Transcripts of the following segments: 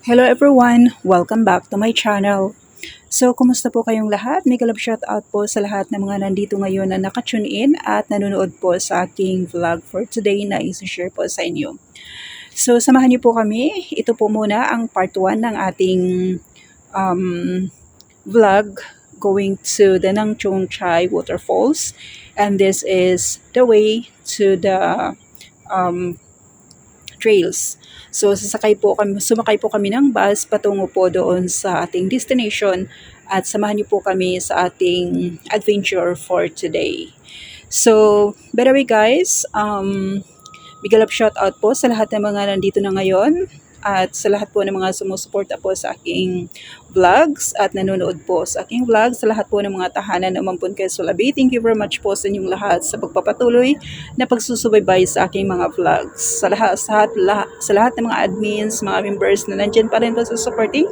Hello everyone! Welcome back to my channel. So, kumusta po kayong lahat? May kalab shoutout po sa lahat ng mga nandito ngayon na nakatune in at nanonood po sa aking vlog for today na isi-share po sa inyo. So, samahan niyo po kami. Ito po muna ang part 1 ng ating vlog going to the Ng Chu Chai waterfalls. And this is the way to the trails. So sumakay po kami ng bus patungo po doon sa ating destination at samahan niyo po kami sa ating adventure for today. So, by the way guys, big love shout out po sa lahat ng mga nandito na ngayon at sa lahat po ng mga sumusuporta po sa aking vlogs at nanonood po sa aking vlogs, sa lahat po ng mga tahanan na umampun kay Sulabi. Thank you very much po sa inyong lahat sa pagpapatuloy na pagsusubaybay sa aking mga vlogs. Sa lahat ng mga admins, mga members na nandyan pa rin po sa supporting,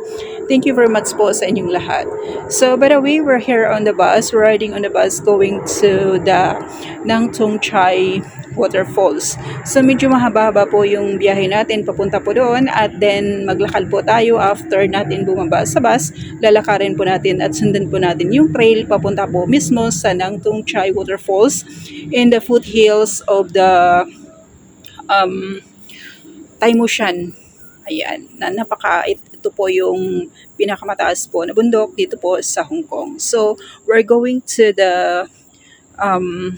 thank you very much po sa inyong lahat. So, by the way, we're here on the bus. We're riding on the bus going to the Ng Chu Chai waterfalls. So, medyo mahaba-haba po yung biyahe natin papunta po doon at then maglakad po tayo after natin bumaba sa bus. Lalakarin po natin at sundan po natin yung trail papunta po mismo sa Ng Chu Chai waterfalls in the foothills of the Taimushan. Ayan, ito po yung pinakamataas po na bundok dito po sa Hong Kong. So, we're going to the 4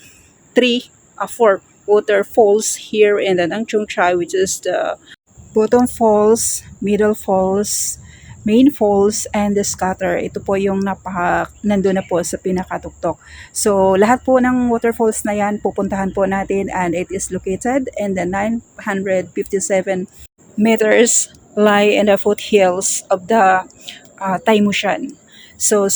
waterfalls here in the Ng Chu Chai, which is the bottom falls, middle falls, main falls, and the scatter. Ito po yung nandun na po sa pinakatuktok. So, lahat po ng waterfalls na yan, pupuntahan po natin and it is located in the 957 meters lie in the foothills of the Taimushan. So,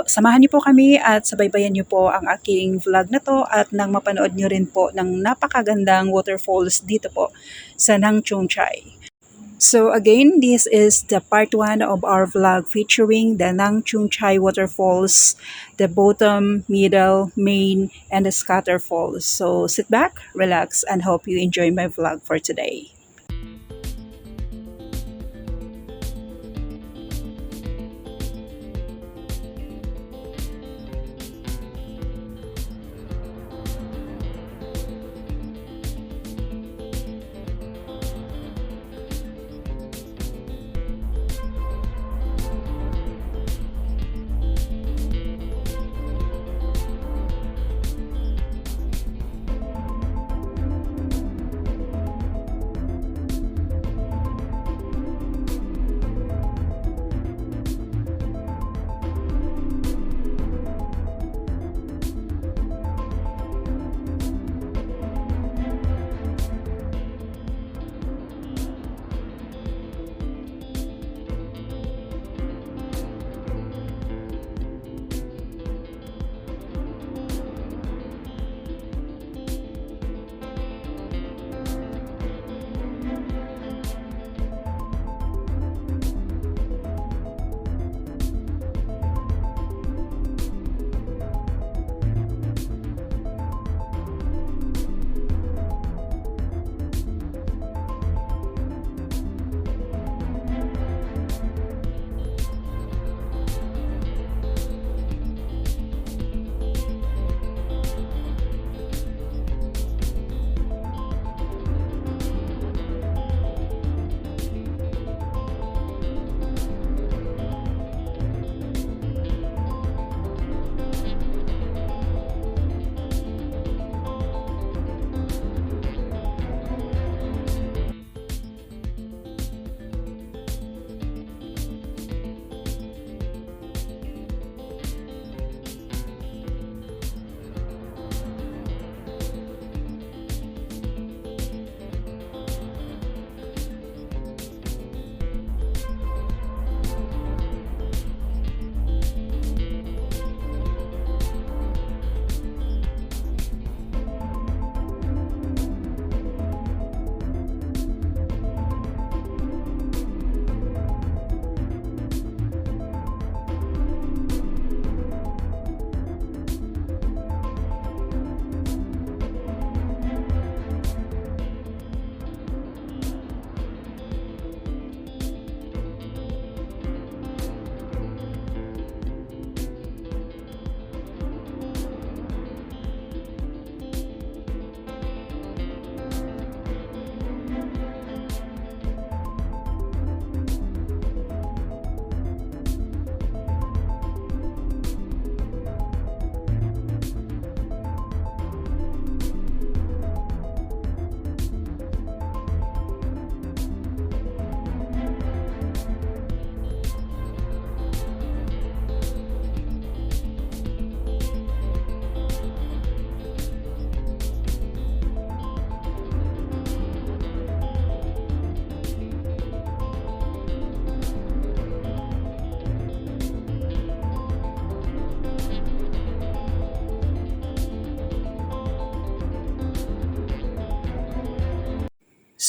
samahan niyo po kami at sabaybayan niyo po ang aking vlog na to at nang mapanood niyo rin po ng napakagandang waterfalls dito po sa Ng Chu Chai. So again, this is the part 1 of our vlog featuring the Ng Chu Chai waterfalls, the bottom, middle, main, and the scatter falls. So sit back, relax, and hope you enjoy my vlog for today.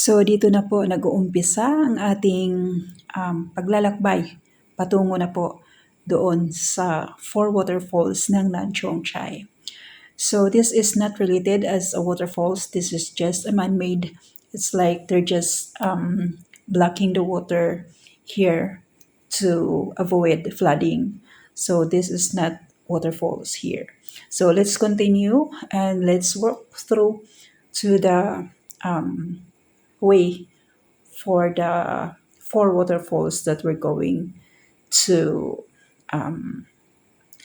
So dito na po nag-uumpisa ang ating paglalakbay patungo na po doon sa four waterfalls ng Ng Chu Chai. So this is not related as a waterfalls. This is just a man-made. It's like they're just blocking the water here to avoid flooding. So this is not waterfalls here. So let's continue and let's walk through to the way for the four waterfalls that we're going to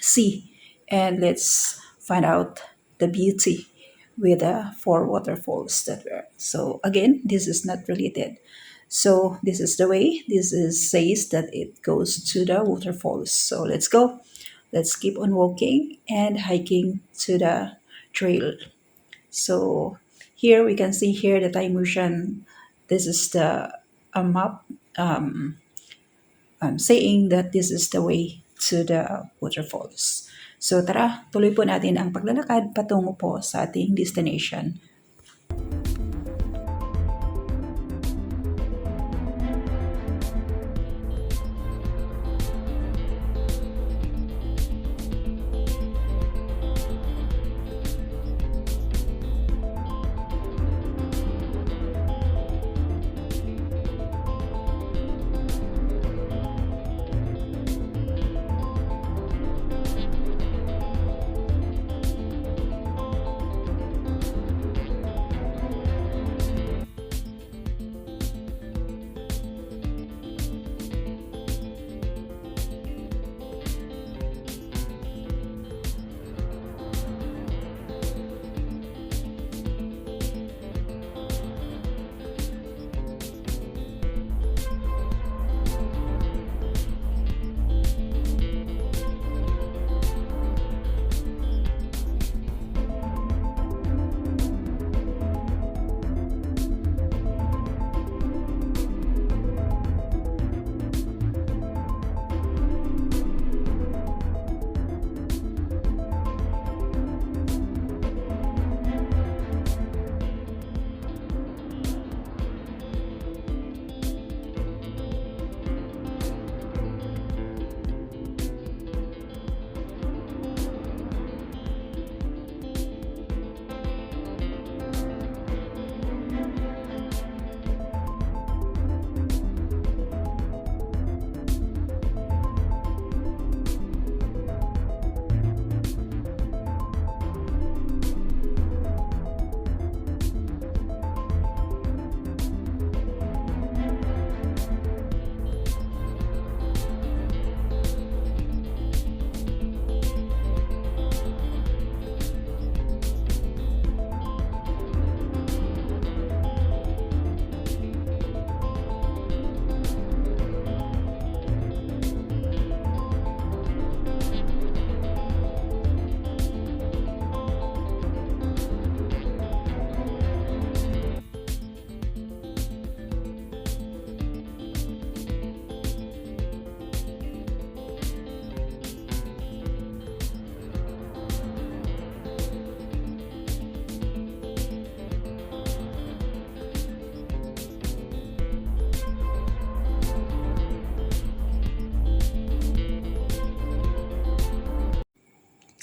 see, and let's find out the beauty with the four waterfalls that were. So again, this is not related. So this is the way. This is says that it goes to the waterfalls. So let's go. Let's keep on walking and hiking to the trail. So here we can see here the Thai motion. This is the map saying that this is the way to the waterfalls. So tara, tuloy po natin ang paglalakad patungo po sa ating destination.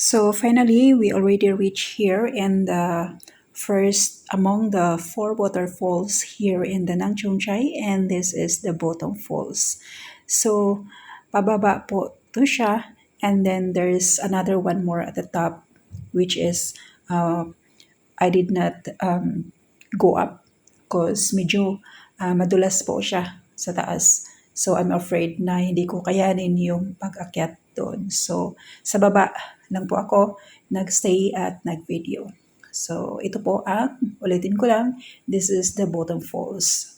So finally, we already reached here in the first among the four waterfalls here in the Ng Chu Chai, and this is the bottom falls. So pababa po to siya, and then there's another one more at the top, which is I did not go up because medyo madulas po siya sa taas. So I'm afraid na hindi ko kayanin yung pag-akyat doon. So sa baba lang po ako nagstay at nag-video. So ito po ang, ulitin ko lang, this is the bottom falls.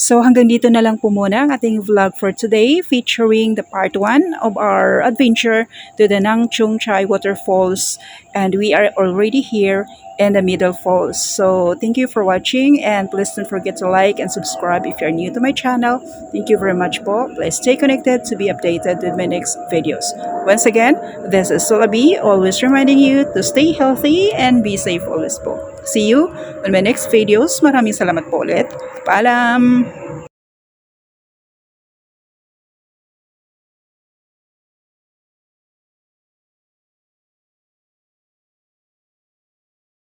So hanggang dito na lang po muna ang ating vlog for today featuring the part 1 of our adventure to the Ng Chu Chai waterfalls, and we are already here in the middle falls. So thank you for watching, and please don't forget to like and subscribe if you're new to my channel. Thank you very much po. Please stay connected to be updated with my next videos. Once again, this is Sulabi, always reminding you to stay healthy and be safe always po. See you on my next videos. Maraming salamat po ulit. Paalam!